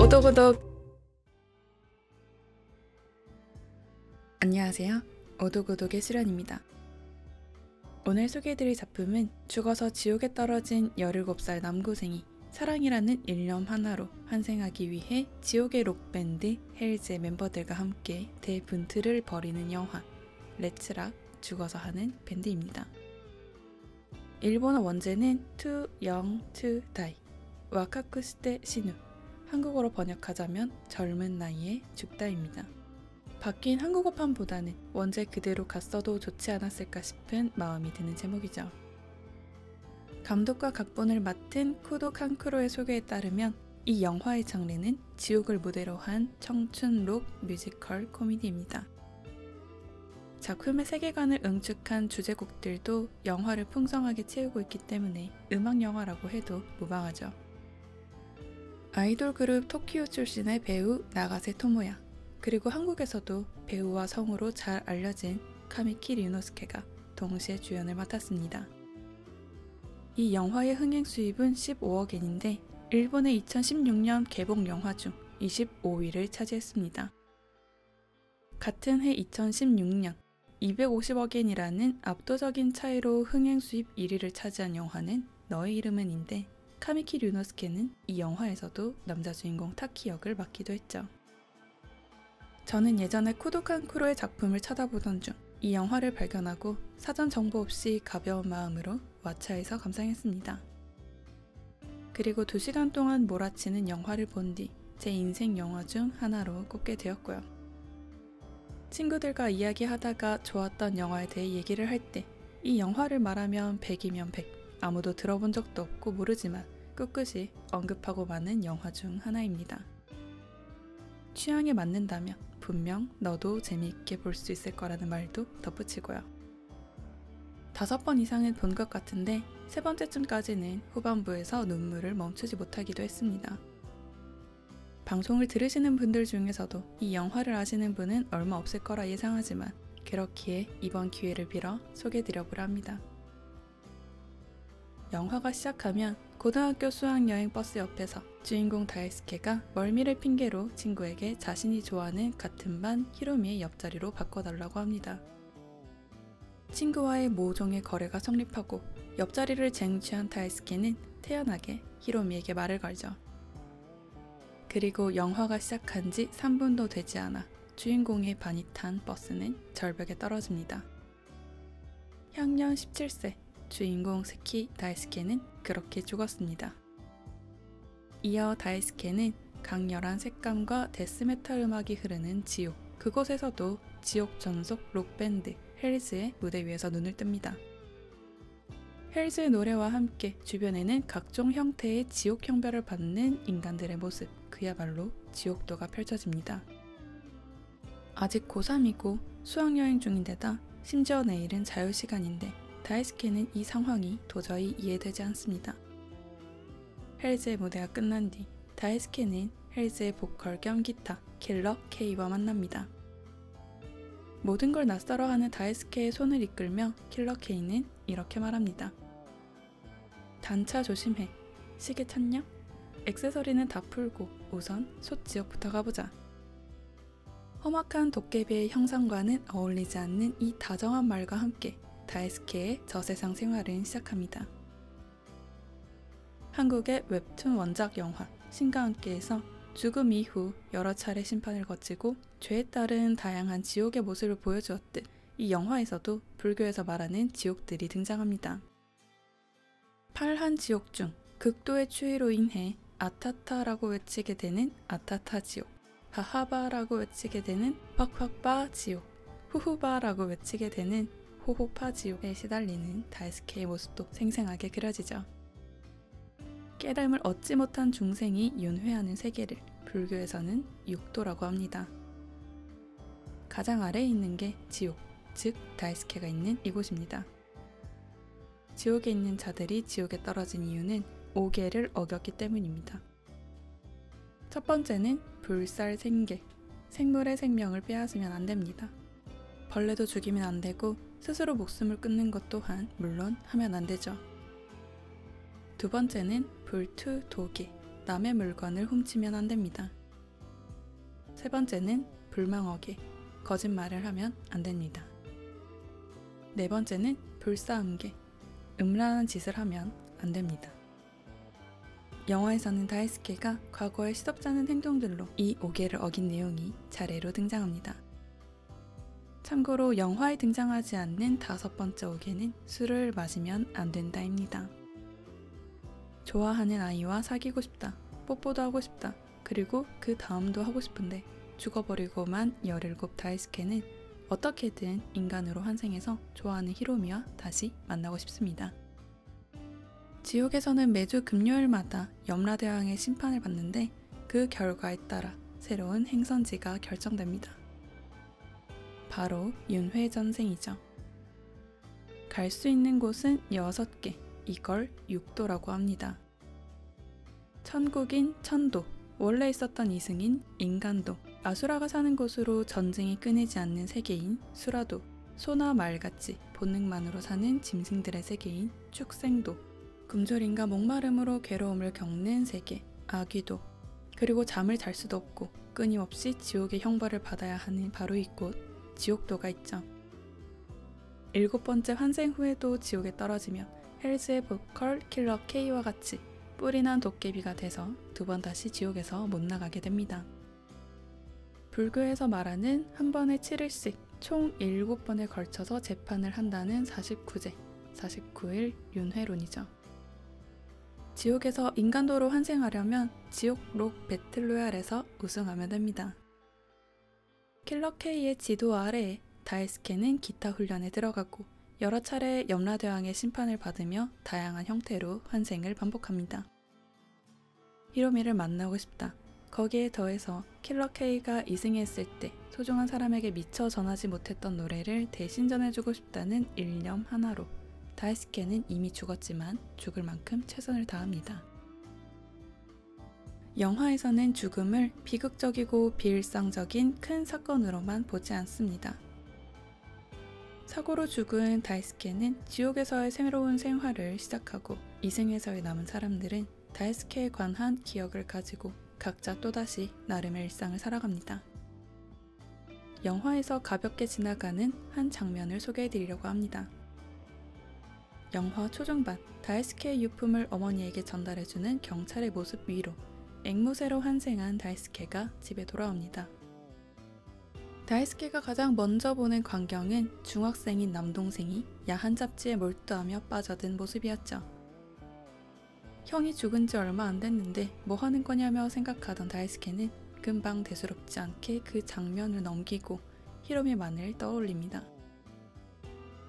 오독오독. 안녕하세요. 오독오독의 수련입니다. 오늘 소개해드릴 작품은 죽어서 지옥에 떨어진 17살 남고생이 사랑이라는 일념 하나로 환생하기 위해 지옥의 록밴드 헬즈의 member들과 함께 대분투를 벌이는 영화 레츠락 죽어서 하는 밴드입니다. 일본어 원제는 Too Young to Die 와카쿠시테 시누, 한국어로 번역하자면 젊은 나이에 죽다입니다. 바뀐 한국어판보다는 원제 그대로 갔어도 좋지 않았을까 싶은 마음이 드는 제목이죠. 감독과 각본을 맡은 쿠도 칸쿠로의 소개에 따르면 이 영화의 장르는 지옥을 무대로 한 청춘 록 뮤지컬 코미디입니다. 작품의 세계관을 응축한 주제곡들도 영화를 풍성하게 채우고 있기 때문에 음악 영화라고 해도 무방하죠. 아이돌 그룹 토키오 출신의 배우 나가세 토모야, 그리고 한국에서도 배우와 성우로 잘 알려진 카미키 류노스케가 동시에 주연을 맡았습니다. 이 영화의 흥행 수입은 15억엔인데 일본의 2016년 개봉 영화 중 25위를 차지했습니다. 같은 해 2016년 250억엔이라는 압도적인 차이로 흥행 수입 1위를 차지한 영화는 너의 이름은인데 카미키 류노스케는 이 영화에서도 남자 주인공 타키 역을 맡기도 했죠. 저는 예전에 쿠도 칸쿠로의 작품을 찾아보던 중 이 영화를 발견하고 사전 정보 없이 가벼운 마음으로 왓챠에서 감상했습니다. 그리고 2시간 동안 몰아치는 영화를 본 뒤 제 인생 영화 중 하나로 꼽게 되었고요. 친구들과 이야기하다가 좋았던 영화에 대해 얘기를 할 때 이 영화를 말하면 100이면 100, 아무도 들어본 적도 없고 모르지만 꿋꿋이 언급하고 마는 영화 중 하나입니다. 취향에 맞는다면 분명 너도 재미있게 볼 수 있을 거라는 말도 덧붙이고요. 5번 이상은 본 것 같은데 3번째쯤까지는 후반부에서 눈물을 멈추지 못하기도 했습니다. 방송을 들으시는 분들 중에서도 이 영화를 아시는 분은 얼마 없을 거라 예상하지만 그렇기에 이번 기회를 빌어 소개해드려보려 합니다. 영화가 시작하면 고등학교 수학여행 버스 옆에서 주인공 다이스케가 멀미를 핑계로 친구에게 자신이 좋아하는 같은 반 히로미의 옆자리로 바꿔달라고 합니다. 친구와의 모종의 거래가 성립하고 옆자리를 쟁취한 다이스케는 태연하게 히로미에게 말을 걸죠. 그리고 영화가 시작한 지 3분도 되지 않아 주인공의 반이 탄 버스는 절벽에 떨어집니다. 향년 17세 주인공 스키 다이스케는 그렇게 죽었습니다. 이어 다이스케는 강렬한 색감과 데스메탈 음악이 흐르는 지옥, 그곳에서도 지옥 전속 록밴드 헬즈의 무대 위에서 눈을 뜹니다. 헬즈의 노래와 함께 주변에는 각종 형태의 지옥 형별을 받는 인간들의 모습, 그야말로 지옥도가 펼쳐집니다. 아직 고3이고 수학여행 중인데다 심지어 내일은 자유시간인데 다이스케는 이 상황이 도저히 이해되지 않습니다. 헬즈의 무대가 끝난 뒤 다이스케는 헬즈의 보컬 겸 기타 킬러 K와 만납니다. 모든 걸 낯설어하는 다이스케의 손을 이끌며 킬러 K는 이렇게 말합니다. 단차 조심해. 시계 찾냐? 액세서리는 다 풀고 우선 솥지옥부터 가보자. 험악한 도깨비의 형상과는 어울리지 않는 이 다정한 말과 함께 다이스케의 저세상 생활은 시작합니다. 한국의 웹툰 원작 영화 신과 함께에서 죽음 이후 여러 차례 심판을 거치고 죄에 따른 다양한 지옥의 모습을 보여주었듯 이 영화에서도 불교에서 말하는 지옥들이 등장합니다. 8한 지옥 중 극도의 추위로 인해 아타타라고 외치게 되는 아타타 지옥, 바하바라고 외치게 되는 팍팍바 지옥, 후후바라고 외치게 되는 호호파 지옥에 시달리는 다이스케의 모습도 생생하게 그려지죠. 깨달음을 얻지 못한 중생이 윤회하는 세계를 불교에서는 육도라고 합니다. 가장 아래에 있는 게 지옥, 즉 다이스케가 있는 이곳입니다. 지옥에 있는 자들이 지옥에 떨어진 이유는 5계를 어겼기 때문입니다. 첫 번째는 불살생계, 생물의 생명을 빼앗으면 안 됩니다. 벌레도 죽이면 안 되고 스스로 목숨을 끊는 것 또한 물론 하면 안 되죠. 두 번째는 불투도계, 남의 물건을 훔치면 안 됩니다. 세 번째는 불망하게, 거짓말을 하면 안 됩니다. 네 번째는 불사음계, 음란한 짓을 하면 안 됩니다. 영화에서는 다이스케가 과거에 시덥지 않은 행동들로 이 5개를 어긴 내용이 차례로 등장합니다. 참고로 영화에 등장하지 않는 5번째 5개는 술을 마시면 안 된다입니다. 좋아하는 아이와 사귀고 싶다, 뽀뽀도 하고 싶다, 그리고 그 다음도 하고 싶은데 죽어버리고만 17 다이스케는 어떻게든 인간으로 환생해서 좋아하는 히로미와 다시 만나고 싶습니다. 지옥에서는 매주 금요일마다 염라대왕의 심판을 받는데 그 결과에 따라 새로운 행선지가 결정됩니다. 바로 윤회전생이죠. 갈 수 있는 곳은 6개, 이걸 육도라고 합니다. 천국인 천도, 원래 있었던 이승인 인간도, 아수라가 사는 곳으로 전쟁이 끊이지 않는 세계인 수라도, 소나 말같이 본능만으로 사는 짐승들의 세계인 축생도, 굶주림과 목마름으로 괴로움을 겪는 세계 아귀도, 그리고 잠을 잘 수도 없고 끊임없이 지옥의 형벌을 받아야 하는 바로 이곳 지옥도가 있죠. 7번째 환생 후에도 지옥에 떨어지면 헬즈의 보컬 킬러 K와 같이 뿔이난 도깨비가 돼서 2번 다시 지옥에서 못 나가게 됩니다. 불교에서 말하는 한 번에 7일씩 총 7번에 걸쳐서 재판을 한다는 49제, 49일 윤회론이죠. 지옥에서 인간도로 환생하려면 지옥록 배틀로얄에서 우승하면 됩니다. 킬러 K의 지도 아래에 다이스케는 기타 훈련에 들어가고 여러 차례 염라대왕의 심판을 받으며 다양한 형태로 환생을 반복합니다. 히로미를 만나고 싶다. 거기에 더해서 킬러 K가 이승했을 때 소중한 사람에게 미처 전하지 못했던 노래를 대신 전해주고 싶다는 일념 하나로 다이스케는 이미 죽었지만 죽을 만큼 최선을 다합니다. 영화에서는 죽음을 비극적이고 비일상적인 큰 사건으로만 보지 않습니다. 사고로 죽은 다이스케는 지옥에서의 새로운 생활을 시작하고 이승에서의 남은 사람들은 다이스케에 관한 기억을 가지고 각자 또다시 나름의 일상을 살아갑니다. 영화에서 가볍게 지나가는 한 장면을 소개해드리려고 합니다. 영화 초중반 다이스케의 유품을 어머니에게 전달해주는 경찰의 모습 위로 앵무새로 환생한 다이스케가 집에 돌아옵니다. 다이스케가 가장 먼저 보는 광경은 중학생인 남동생이 야한 잡지에 몰두하며 빠져든 모습이었죠. 형이 죽은 지 얼마 안 됐는데 뭐 하는 거냐며 생각하던 다이스케는 금방 대수롭지 않게 그 장면을 넘기고 히로미만을 떠올립니다.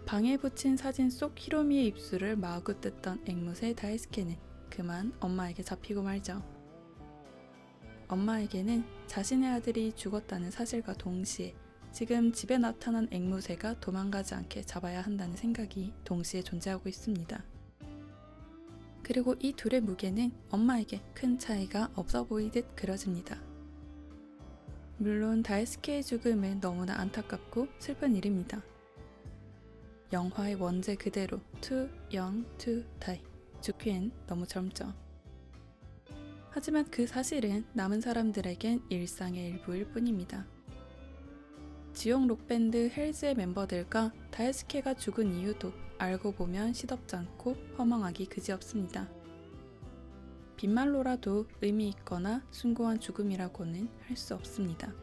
방에 붙인 사진 속 히로미의 입술을 마구 뜯던 앵무새 다이스케는 그만 엄마에게 잡히고 말죠. 엄마에게는 자신의 아들이 죽었다는 사실과 동시에 지금 집에 나타난 앵무새가 도망가지 않게 잡아야 한다는 생각이 동시에 존재하고 있습니다. 그리고 이 둘의 무게는 엄마에게 큰 차이가 없어 보이듯 그려집니다. 물론 다이스케의 죽음은 너무나 안타깝고 슬픈 일입니다. 영화의 원제 그대로 too young to die, 죽기엔 너무 젊죠. 하지만 그 사실은 남은 사람들에겐 일상의 일부일 뿐입니다. 지옥 록밴드 헬즈의 멤버들과 다이스케가 죽은 이유도 알고 보면 시덥지 않고 허망하기 그지없습니다. 빈말로라도 의미 있거나 숭고한 죽음이라고는 할 수 없습니다.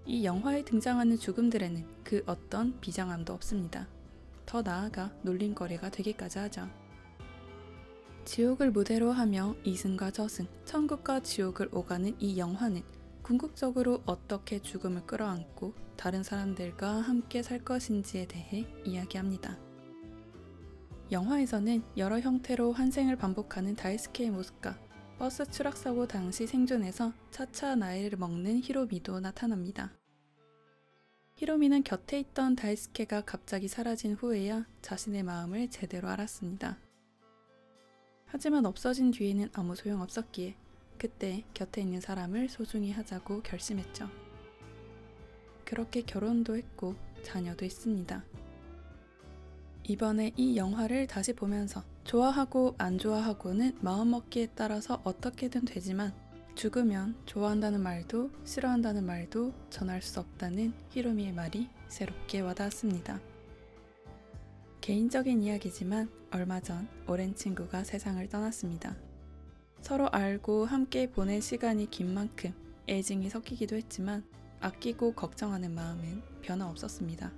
이 영화에 등장하는 죽음들에는 그 어떤 비장함도 없습니다. 더 나아가 놀림거리가 되기까지 하죠. 지옥을 무대로 하며 이승과 저승, 천국과 지옥을 오가는 이 영화는 궁극적으로 어떻게 죽음을 끌어안고 다른 사람들과 함께 살 것인지에 대해 이야기합니다. 영화에서는 여러 형태로 환생을 반복하는 다이스케의 모습과 버스 추락사고 당시 생존해서 차차 나이를 먹는 히로미도 나타납니다. 히로미는 곁에 있던 다이스케가 갑자기 사라진 후에야 자신의 마음을 제대로 알았습니다. 하지만 없어진 뒤에는 아무 소용없었기에 그때 곁에 있는 사람을 소중히 하자고 결심했죠. 그렇게 결혼도 했고 자녀도 있습니다. 이번에 이 영화를 다시 보면서 좋아하고 안 좋아하고는 마음먹기에 따라서 어떻게든 되지만 죽으면 좋아한다는 말도 싫어한다는 말도 전할 수 없다는 히로미의 말이 새롭게 와닿았습니다. 개인적인 이야기지만 얼마 전 오랜 친구가 세상을 떠났습니다. 서로 알고 함께 보낸 시간이 긴 만큼 애증이 섞이기도 했지만 아끼고 걱정하는 마음은 변화 없었습니다.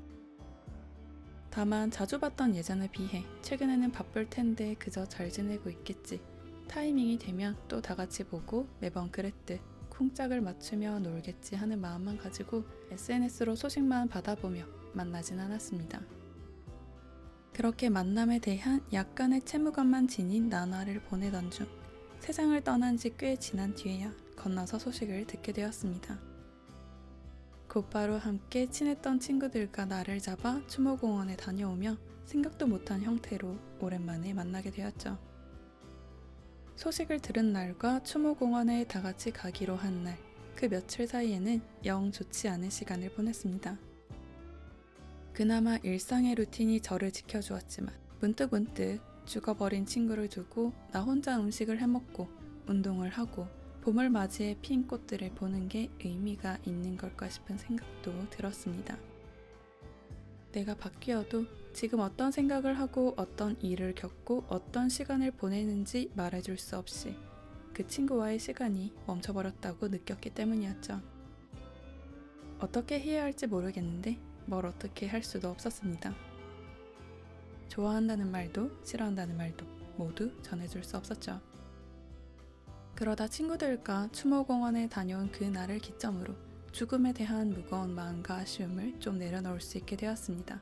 다만 자주 봤던 예전에 비해 최근에는 바쁠 텐데 그저 잘 지내고 있겠지. 타이밍이 되면 또 다 같이 보고 매번 그랬듯 쿵짝을 맞추며 놀겠지 하는 마음만 가지고 SNS로 소식만 받아보며 만나진 않았습니다. 그렇게 만남에 대한 약간의 채무감만 지닌 나날을 보내던 중 세상을 떠난 지 꽤 지난 뒤에야 건너서 소식을 듣게 되었습니다. 곧바로 함께 친했던 친구들과 날을 잡아 추모공원에 다녀오며 생각도 못한 형태로 오랜만에 만나게 되었죠. 소식을 들은 날과 추모공원에 다 같이 가기로 한 날, 그 며칠 사이에는 영 좋지 않은 시간을 보냈습니다. 그나마 일상의 루틴이 저를 지켜주었지만 문득문득 죽어버린 친구를 두고 나 혼자 음식을 해먹고 운동을 하고 봄을 맞이해 핀 꽃들을 보는 게 의미가 있는 걸까 싶은 생각도 들었습니다. 내가 바뀌어도 지금 어떤 생각을 하고 어떤 일을 겪고 어떤 시간을 보내는지 말해줄 수 없이 그 친구와의 시간이 멈춰버렸다고 느꼈기 때문이었죠. 어떻게 해야 할지 모르겠는데 뭘 어떻게 할 수도 없었습니다. 좋아한다는 말도 싫어한다는 말도 모두 전해줄 수 없었죠. 그러다 친구들과 추모공원에 다녀온 그 날을 기점으로 죽음에 대한 무거운 마음과 아쉬움을 좀 내려놓을 수 있게 되었습니다.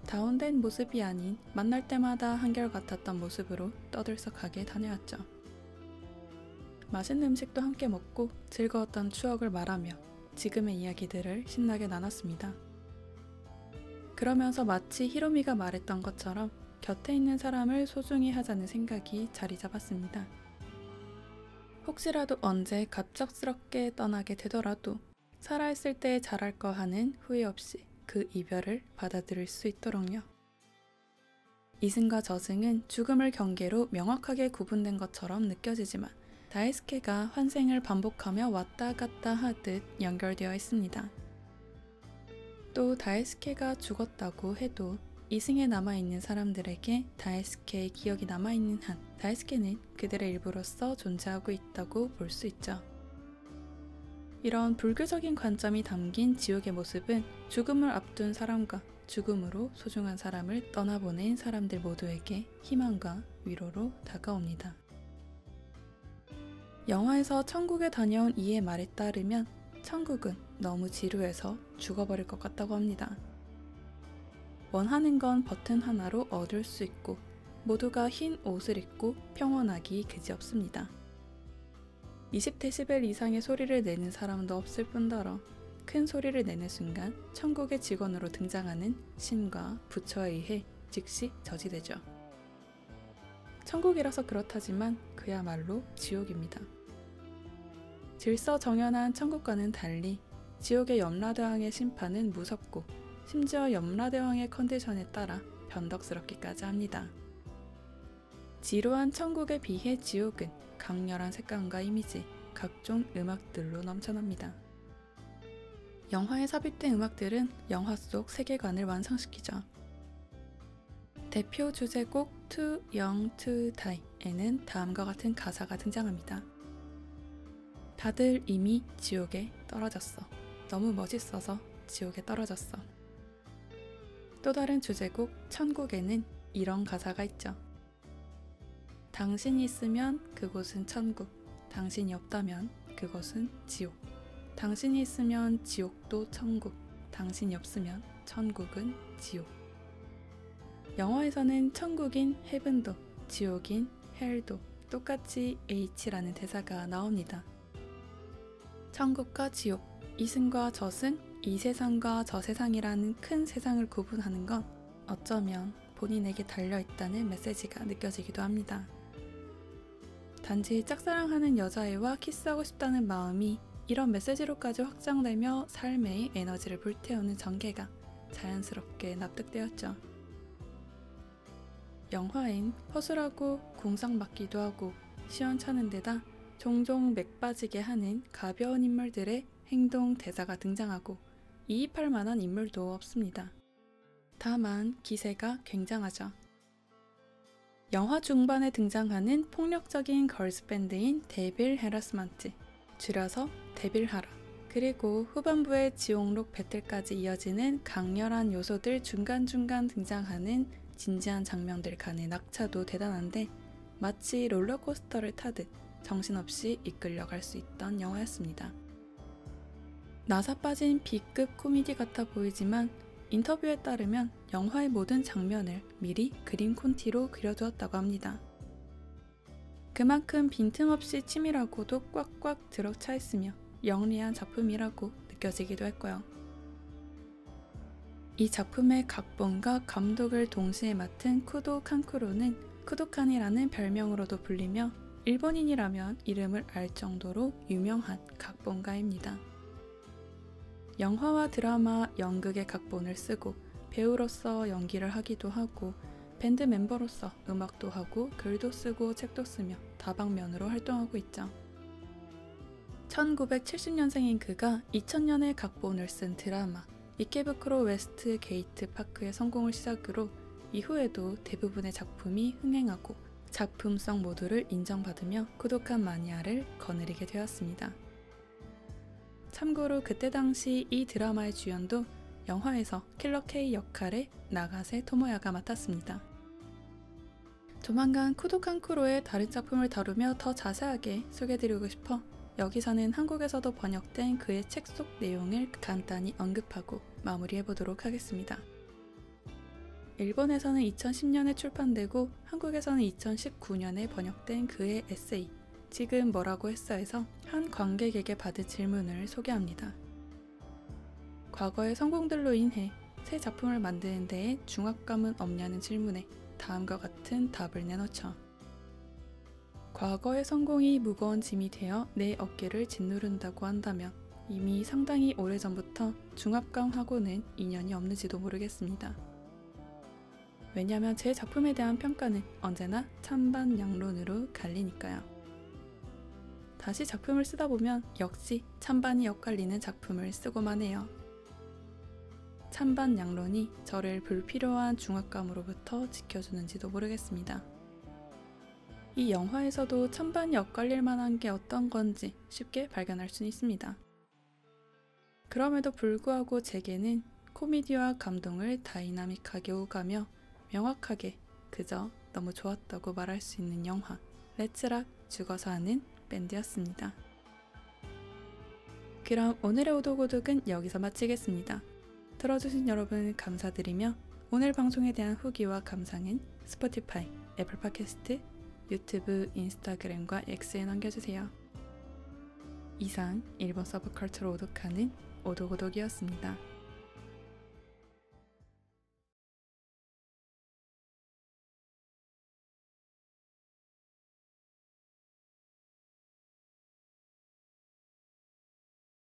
다운된 모습이 아닌 만날 때마다 한결같았던 모습으로 떠들썩하게 다녀왔죠. 맛있는 음식도 함께 먹고 즐거웠던 추억을 말하며 지금의 이야기들을 신나게 나눴습니다. 그러면서 마치 히로미가 말했던 것처럼 곁에 있는 사람을 소중히 하자는 생각이 자리 잡았습니다. 혹시라도 언제 갑작스럽게 떠나게 되더라도 살아있을 때 잘할 거 하는 후회 없이 그 이별을 받아들일 수 있도록요. 이승과 저승은 죽음을 경계로 명확하게 구분된 것처럼 느껴지지만 다이스케가 환생을 반복하며 왔다 갔다 하듯 연결되어 있습니다. 또 다이스케가 죽었다고 해도 이승에 남아있는 사람들에게 다이스케의 기억이 남아있는 한 다이스케는 그들의 일부로서 존재하고 있다고 볼 수 있죠. 이런 불교적인 관점이 담긴 지옥의 모습은 죽음을 앞둔 사람과 죽음으로 소중한 사람을 떠나보낸 사람들 모두에게 희망과 위로로 다가옵니다. 영화에서 천국에 다녀온 이의 말에 따르면 천국은 너무 지루해서 죽어버릴 것 같다고 합니다. 원하는 건 버튼 하나로 얻을 수 있고 모두가 흰 옷을 입고 평온하기 그지없습니다. 20대 10일 이상의 소리를 내는 사람도 없을 뿐더러 큰 소리를 내는 순간 천국의 직원으로 등장하는 신과 부처에 의해 즉시 저지되죠. 천국이라서 그렇다지만 그야말로 지옥입니다. 질서정연한 천국과는 달리 지옥의 염라대왕의 심판은 무섭고 심지어 염라대왕의 컨디션에 따라 변덕스럽기까지 합니다. 지루한 천국에 비해 지옥은 강렬한 색감과 이미지, 각종 음악들로 넘쳐납니다. 영화에 삽입된 음악들은 영화 속 세계관을 완성시키죠. 대표 주제곡 Too Young to Die에는 다음과 같은 가사가 등장합니다. 다들 이미 지옥에 떨어졌어. 너무 멋있어서 지옥에 떨어졌어. 또 다른 주제곡 천국에는 이런 가사가 있죠. 당신이 있으면 그곳은 천국, 당신이 없다면 그것은 지옥. 당신이 있으면 지옥도 천국, 당신이 없으면 천국은 지옥. 영화에서는 천국인 헤븐도 지옥인 헬도 똑같이 H라는 대사가 나옵니다. 천국과 지옥, 이승과 저승, 이 세상과 저 세상이라는 큰 세상을 구분하는 건 어쩌면 본인에게 달려있다는 메시지가 느껴지기도 합니다. 단지 짝사랑하는 여자애와 키스하고 싶다는 마음이 이런 메시지로까지 확장되며 삶의 에너지를 불태우는 전개가 자연스럽게 납득되었죠. 영화엔 허술하고 공상 맞기도 하고 시원찮은 데다 종종 맥 빠지게 하는 가벼운 인물들의 행동 대사가 등장하고 이입할 만한 인물도 없습니다. 다만 기세가 굉장하죠. 영화 중반에 등장하는 폭력적인 걸스 밴드인 데빌 헤러스먼트, 줄여서 데빌하라, 그리고 후반부의 지옥록 배틀까지 이어지는 강렬한 요소들 중간중간 등장하는 진지한 장면들 간의 낙차도 대단한데 마치 롤러코스터를 타듯 정신없이 이끌려갈 수 있던 영화였습니다. 나사 빠진 B급 코미디 같아 보이지만 인터뷰에 따르면 영화의 모든 장면을 미리 그림 콘티로 그려두었다고 합니다. 그만큼 빈틈없이 치밀하고도 꽉꽉 들어차 있으며 영리한 작품이라고 느껴지기도 했고요. 이 작품의 각본과 감독을 동시에 맡은 쿠도 칸쿠로는 쿠도칸이라는 별명으로도 불리며 일본인이라면 이름을 알 정도로 유명한 각본가입니다. 영화와 드라마, 연극의 각본을 쓰고 배우로서 연기를 하기도 하고 밴드 멤버로서 음악도 하고 글도 쓰고 책도 쓰며 다방면으로 활동하고 있죠. 1970년생인 그가 2000년에 각본을 쓴 드라마 이케부쿠로 웨스트 게이트 파크의 성공을 시작으로 이후에도 대부분의 작품이 흥행하고 작품성 모두를 인정받으며 고독한 마니아를 거느리게 되었습니다. 참고로 그때 당시 이 드라마의 주연도 영화에서 킬러 K 역할의 나가세 토모야가 맡았습니다. 조만간 쿠도칸쿠로의 다른 작품을 다루며 더 자세하게 소개해드리고 싶어 여기서는 한국에서도 번역된 그의 책 속 내용을 간단히 언급하고 마무리해보도록 하겠습니다. 일본에서는 2010년에 출판되고 한국에서는 2019년에 번역된 그의 에세이 지금 뭐라고 했어에서 한 관객에게 받은 질문을 소개합니다. 과거의 성공들로 인해 새 작품을 만드는 데에 중압감은 없냐는 질문에 다음과 같은 답을 내놓죠. 과거의 성공이 무거운 짐이 되어 내 어깨를 짓누른다고 한다면 이미 상당히 오래전부터 중압감하고는 인연이 없는지도 모르겠습니다. 왜냐하면 제 작품에 대한 평가는 언제나 찬반양론으로 갈리니까요. 다시 작품을 쓰다 보면 역시 찬반이 엇갈리는 작품을 쓰고만 해요. 찬반양론이 저를 불필요한 중압감으로부터 지켜주는지도 모르겠습니다. 이 영화에서도 찬반이 엇갈릴 만한 게 어떤 건지 쉽게 발견할 수 있습니다. 그럼에도 불구하고 제게는 코미디와 감동을 다이나믹하게 오가며 명확하게 그저 너무 좋았다고 말할 수 있는 영화 레츠락 죽어서 하는 밴드였습니다. 그럼 오늘의 오독오독은 여기서 마치겠습니다. 들어주신 여러분 감사드리며 오늘 방송에 대한 후기와 감상은 스포티파이, 애플 팟캐스트, 유튜브, 인스타그램과 X에 남겨주세요. 이상 일본 서브컬처로 오독하는 오독오독이었습니다.